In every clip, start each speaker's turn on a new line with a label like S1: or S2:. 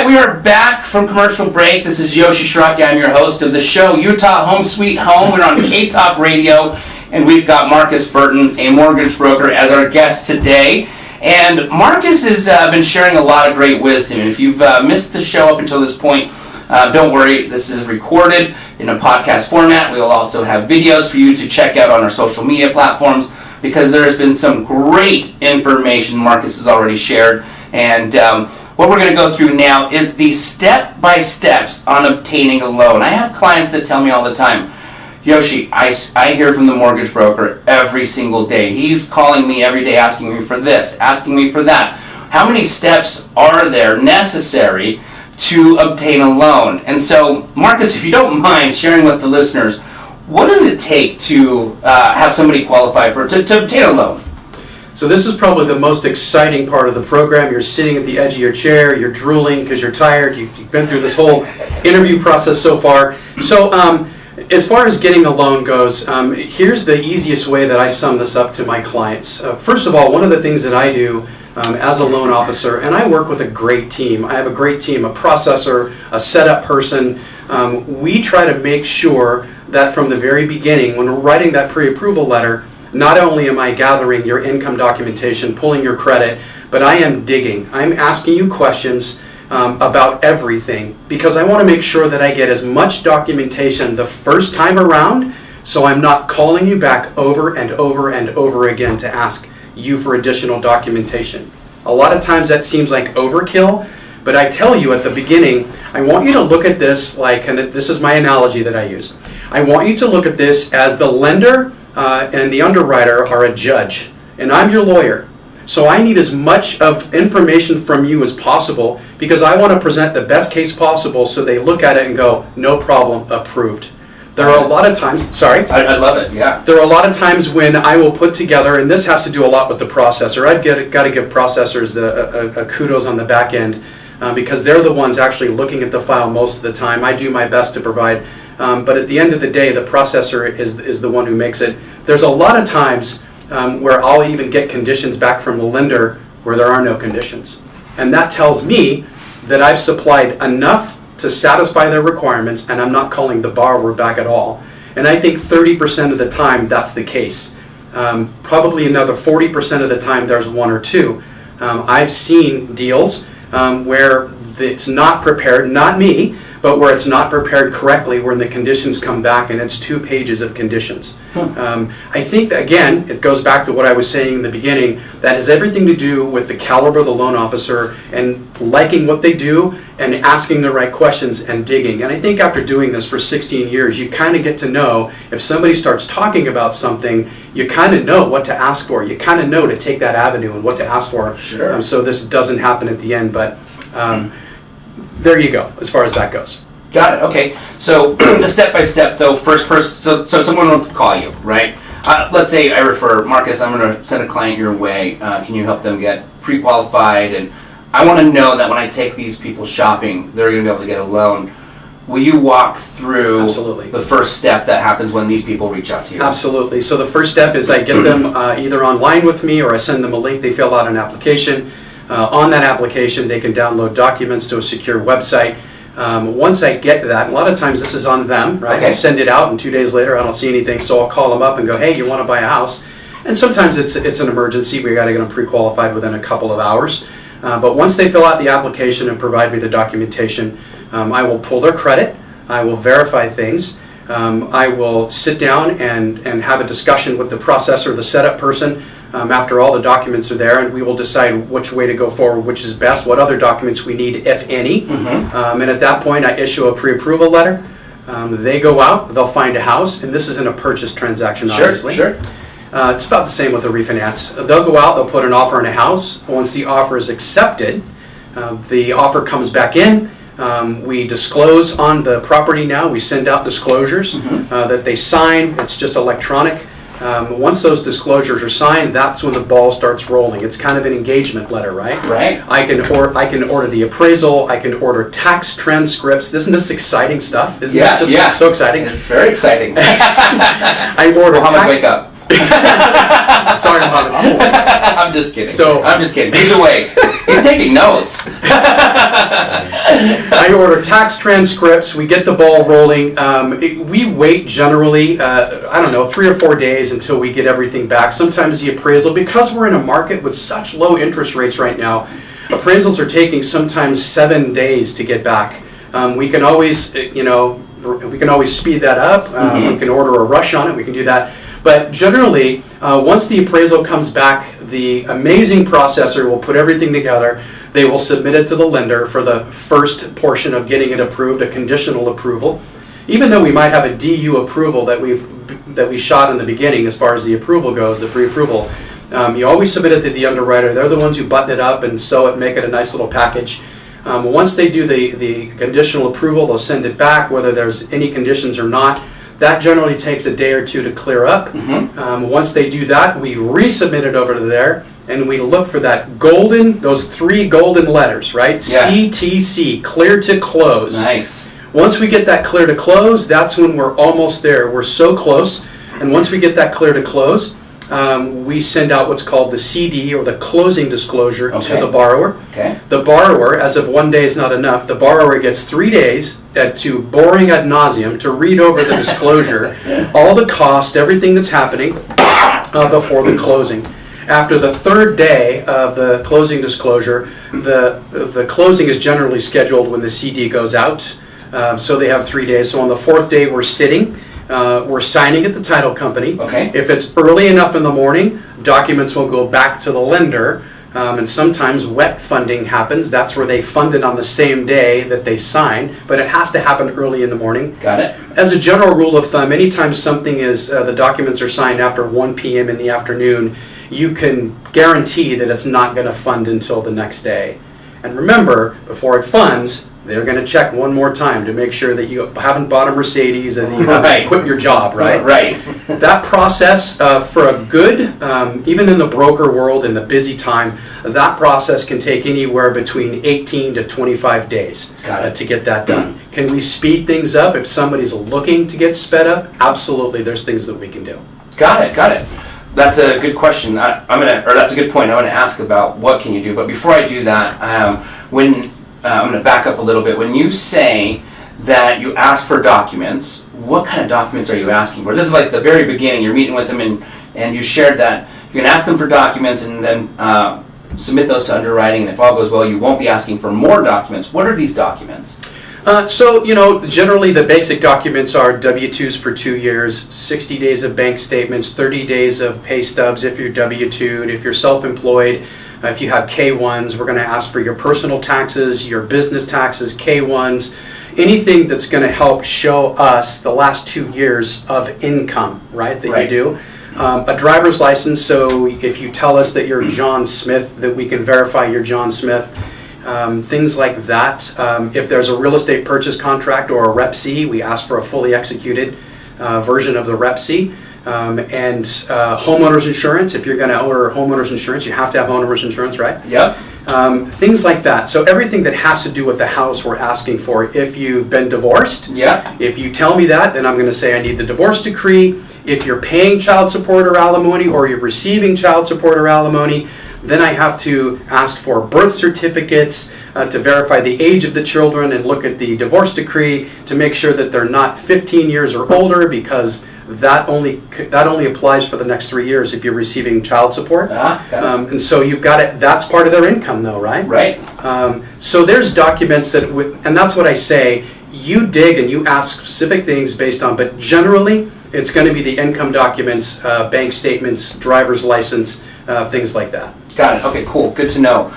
S1: right, we are back from commercial break. This is Yoshi Shraki. I'm your host of the show, Utah Home Sweet Home. We're on K-Talk Radio, and we've got Marcus Burton, a mortgage broker, as our guest today. And Marcus has been sharing a lot of great wisdom. If you've missed the show up until this point, don't worry. This is recorded in a podcast format. We'll also have videos for you to check out on our social media platforms, because there has been some great information Marcus has already shared. And what we're going to go through now is the step-by-steps on obtaining a loan. I have clients that tell me all the time, Yoshi, I hear from the mortgage broker every single day. He's calling me every day asking me for this, asking me for that. How many steps are there necessary to obtain a loan? And so, Marcus, if you don't mind sharing with the listeners, what does it take to have somebody qualify to obtain a loan?
S2: So this is probably the most exciting part of the program. You're sitting at the edge of your chair, you're drooling because you're tired, you've been through this whole interview process so far. So as far as getting a loan goes, here's the easiest way that I sum this up to my clients. First of all, one of the things that I do as a loan officer, and I work with a great team. I have a great team, a processor, a setup person. We try to make sure that from the very beginning, when we're writing that pre-approval letter, not only am I gathering your income documentation, pulling your credit, but I am digging. I'm asking you questions about everything, because I want to make sure that I get as much documentation the first time around, so I'm not calling you back over and over and over again to ask you for additional documentation. A lot of times that seems like overkill, but I tell you at the beginning, I want you to look at this like, and this is my analogy that I use, I want you to look at this as the lender and the underwriter are a judge, and I'm your lawyer. So I need as much of information from you as possible, because I want to present the best case possible so they look at it and go, no problem, approved. There are a lot of times, sorry?
S1: I love it, yeah.
S2: There are a lot of times when I will put together, and this has to do a lot with the processor. I've got to give processors a kudos on the back end, because they're the ones actually looking at the file most of the time. I do my best to provide, but at the end of the day, the processor is the one who makes it. There's a lot of times where I'll even get conditions back from the lender where there are no conditions. And that tells me that I've supplied enough to satisfy their requirements, and I'm not calling the borrower back at all. And I think 30% of the time that's the case. Probably another 40% of the time there's one or two. I've seen deals where it's not prepared, not me, but where it's not prepared correctly, when the conditions come back and it's 2 pages of conditions. I think that, again, it goes back to what I was saying in the beginning, that has everything to do with the caliber of the loan officer and liking what they do and asking the right questions and digging. And I think after doing this for 16 years, you kind of get to know if somebody starts talking about something, you kind of know what to ask for. You kind of know to take that avenue and what to ask for.
S1: Sure.
S2: So this doesn't happen at the end, but there you go, as far as that goes.
S1: Got it, okay. So the step-by-step, though, first person, so someone will call you, right? Let's say I refer, Marcus, I'm going to send a client your way. Can you help them get pre-qualified? And I want to know that when I take these people shopping, they're going to be able to get a loan. Will you walk through
S2: Absolutely.
S1: The first step that happens when these people reach out to you?
S2: Absolutely. So the first step is I get them either online with me, or I send them a link. They fill out an application. On that application, they can download documents to a secure website. Once I get to that, a lot of times this is on them, right?
S1: Okay.
S2: I send it out, and 2 days later I don't see anything, so I'll call them up and go, hey, you want to buy a house? And sometimes it's an emergency. We got to get them pre-qualified within a couple of hours. But once they fill out the application and provide me the documentation, I will pull their credit. I will verify things. I will sit down and have a discussion with the processor, the setup person, after all the documents are there, and we will decide which way to go forward, which is best, what other documents we need, if any. And at that point, I issue a pre-approval letter. They go out, they'll find a house, and this isn't a purchase transaction, obviously.
S1: Sure.
S2: It's about the same with a refinance. They'll go out, they'll put an offer on a house. Once the offer is accepted, the offer comes back in. We disclose on the property now. We send out disclosures that they sign. It's just electronic. Once those disclosures are signed, that's when the ball starts rolling. It's kind of an engagement letter, right?
S1: Right.
S2: I can order the appraisal. I can order tax transcripts. Isn't this exciting stuff? Isn't this just so exciting?
S1: It's very exciting.
S2: I order.
S1: Muhammad, wake up.
S2: Sorry, Muhammad.
S1: I'm just kidding. I'm just kidding. He's awake. He's taking notes.
S2: I order tax transcripts. We get the ball rolling. We wait generally, 3 or 4 days until we get everything back. Sometimes the appraisal, because we're in a market with such low interest rates right now, appraisals are taking sometimes 7 days to get back. We can always, speed that up. We can order a rush on it. We can do that. But generally, once the appraisal comes back, the amazing processor will put everything together. They will submit it to the lender for the first portion of getting it approved, a conditional approval. Even though we might have a DU approval that we shot in the beginning as far as the approval goes, the pre-approval, you always submit it to the underwriter. They're the ones who button it up and sew it, make it a nice little package. Once they do the conditional approval, they'll send it back, whether there's any conditions or not. That generally takes a day or two to clear up. Once they do that, we resubmit it over to there, and we look for those 3 golden letters, right?
S1: Yeah.
S2: CTC, clear to close.
S1: Nice.
S2: Once we get that clear to close, that's when we're almost there. We're so close. And once we get that clear to close, we send out what's called the CD, or the closing disclosure, to the borrower.
S1: Okay.
S2: The borrower, as if 1 day is not enough, the borrower gets 3 days to boring ad nauseum to read over the disclosure, all the cost, everything that's happening before the closing. After the 3rd day of the closing disclosure, the closing is generally scheduled when the CD goes out. So they have 3 days. So on the 4th day, we're sitting. We're signing at the title company.
S1: Okay.
S2: If it's early enough in the morning, documents will go back to the lender. And sometimes wet funding happens. That's where they fund it on the same day that they sign. But it has to happen early in the morning.
S1: Got it.
S2: As a general rule of thumb, anytime something is, the documents are signed after 1 p.m. in the afternoon, you can guarantee that it's not going to fund until the next day. And remember, before it funds, they're going to check one more time to make sure that you haven't bought a Mercedes and you haven't quit your job, right?
S1: Right.
S2: That process, for a good, even in the broker world, in the busy time, that process can take anywhere between 18 to 25 days to get that done. Can we speed things up if somebody's looking to get sped up? Absolutely, there's things that we can do.
S1: Got it. That's a good question. That's a good point. I want to ask about what can you do. But before I do that, I'm going to back up a little bit. When you say that you ask for documents, what kind of documents are you asking for? This is like the very beginning. You're meeting with them, and you shared that you're going to ask them for documents and then submit those to underwriting. And if all goes well, you won't be asking for more documents. What are these documents?
S2: Generally the basic documents are W-2s for 2 years, 60 days of bank statements, 30 days of pay stubs if you're W-2'd, if you're self-employed, if you have K-1s, we're going to ask for your personal taxes, your business taxes, K-1s, anything that's going to help show us the last 2 years of income, right, that you do. A driver's license, so if you tell us that you're John Smith, that we can verify you're John Smith. Things like that. If there's a real estate purchase contract or a Rep C, we ask for a fully executed version of the Rep C. And homeowners insurance. If you're going to order homeowners insurance, you have to have homeowners insurance, right?
S1: Yep.
S2: Things like that. So everything that has to do with the house we're asking for. If you've been divorced, if you tell me that, then I'm going to say I need the divorce decree. If you're paying child support or alimony, or you're receiving child support or alimony, then I have to ask for birth certificates to verify the age of the children and look at the divorce decree to make sure that they're not 15 years or older, because that only applies for the next 3 years if you're receiving child support. And so you've got it. That's part of their income, though, right?
S1: Right.
S2: So there's documents that, and that's what I say. You dig and you ask specific things based on, but generally it's going to be the income documents, bank statements, driver's license, things like that.
S1: Got it. Okay, cool. Good to know.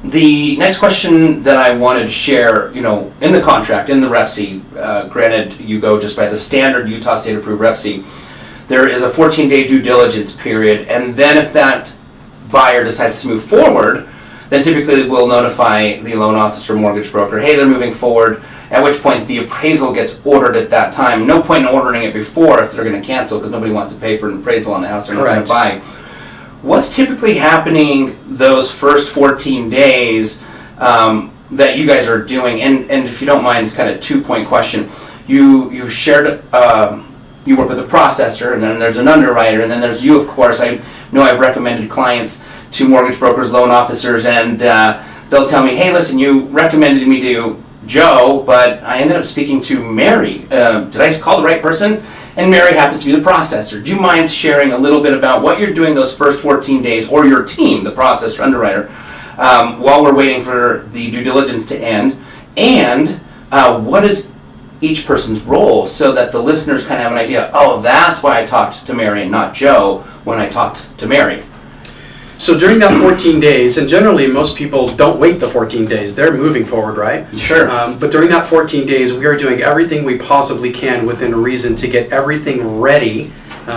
S1: The next question that I wanted to share, in the contract, in the Rep C, granted you go just by the standard Utah State approved Rep C, there is a 14-day due diligence period, and then if that buyer decides to move forward, then typically we'll notify the loan officer, mortgage broker, hey, they're moving forward, at which point the appraisal gets ordered at that time. No point in ordering it before if they're going to cancel, because nobody wants to pay for an appraisal on the house they're not going to buy. What's typically happening those first 14 days that you guys are doing? And if you don't mind, it's kind of a 2-point question. You shared, you work with a processor, and then there's an underwriter, and then there's you, of course. I know I've recommended clients to mortgage brokers, loan officers, and they'll tell me, hey, listen, you recommended me to Joe, but I ended up speaking to Mary. Did I call the right person? And Mary happens to be the processor. Do you mind sharing a little bit about what you're doing those first 14 days, or your team, the processor, underwriter, while we're waiting for the due diligence to end? And what is each person's role, so that the listeners kind of have an idea, oh, that's why I talked to Mary and not Joe when I talked to Mary.
S2: So during that 14 days, and generally most people don't wait the 14 days, they're moving forward, right?
S1: Sure.
S2: But during that 14 days, we are doing everything we possibly can within reason to get everything ready,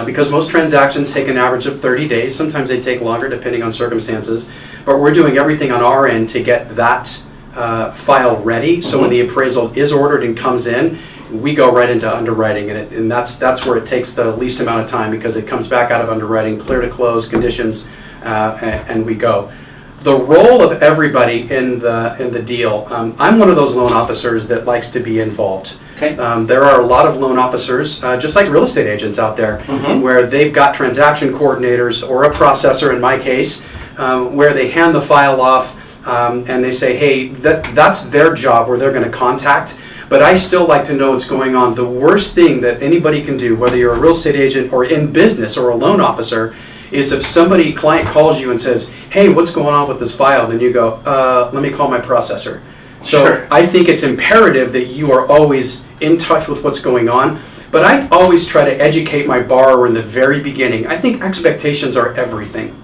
S2: because most transactions take an average of 30 days. Sometimes they take longer depending on circumstances, but we're doing everything on our end to get that file ready. So when the appraisal is ordered and comes in, we go right into underwriting, and that's where it takes the least amount of time, because it comes back out of underwriting, clear to close, conditions, and we go. The role of everybody in the deal, I'm one of those loan officers that likes to be involved.
S1: Okay.
S2: There are a lot of loan officers, just like real estate agents out there, where they've got transaction coordinators, or a processor in my case, where they hand the file off and they say, hey, that's their job, where they're going to contact. But I still like to know what's going on. The worst thing that anybody can do, whether you're a real estate agent or in business or a loan officer, is if client calls you and says, hey, what's going on with this file? Then you go, let me call my processor. So
S1: Sure.
S2: I think it's imperative that you are always in touch with what's going on. But I always try to educate my borrower in the very beginning. I think expectations are everything.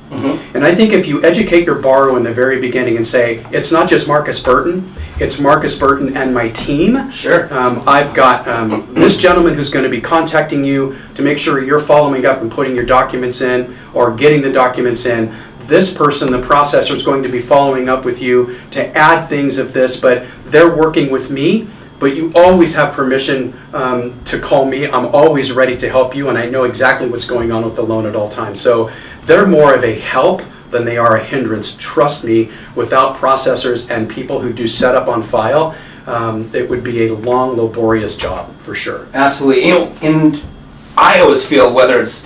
S2: And I think if you educate your borrower in the very beginning and say, it's not just Marcus Burton, it's Marcus Burton and my team.
S1: Sure.
S2: I've got this gentleman who's going to be contacting you to make sure you're following up and putting your documents in, or getting the documents in. This person, the processor, is going to be following up with you to add things of this, but they're working with me. But you always have permission to call me. I'm always ready to help you, and I know exactly what's going on with the loan at all times. So they're more of a help than they are a hindrance. Trust me, without processors and people who do setup on file, it would be a long, laborious job for sure.
S1: Absolutely. And I always feel, whether it's,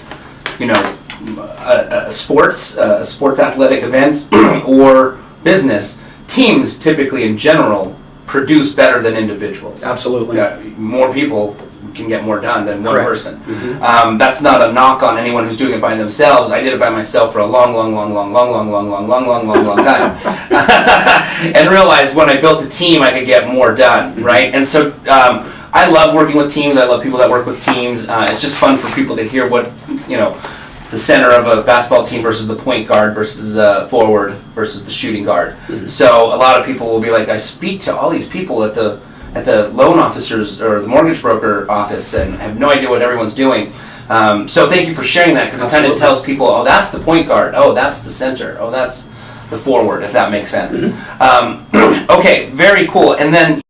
S1: a sports athletic event or business, teams typically in general produce better than individuals.
S2: Absolutely.
S1: More people can get more done than one
S2: Correct.
S1: person. That's not a knock on anyone who's doing it by themselves. I did it by myself for a long time, and realized when I built a team, I could get more done. Right, and so I love working with teams. I love people that work with teams. It's just fun for people to hear what the center of a basketball team versus the point guard versus forward versus the shooting guard. So a lot of people will be like, I speak to all these people at the loan officers or the mortgage broker office and have no idea what everyone's doing. So thank you for sharing that, because it kind of tells people, oh, that's the point guard, oh, that's the center, oh, that's the forward, if that makes sense. Okay, very cool. And then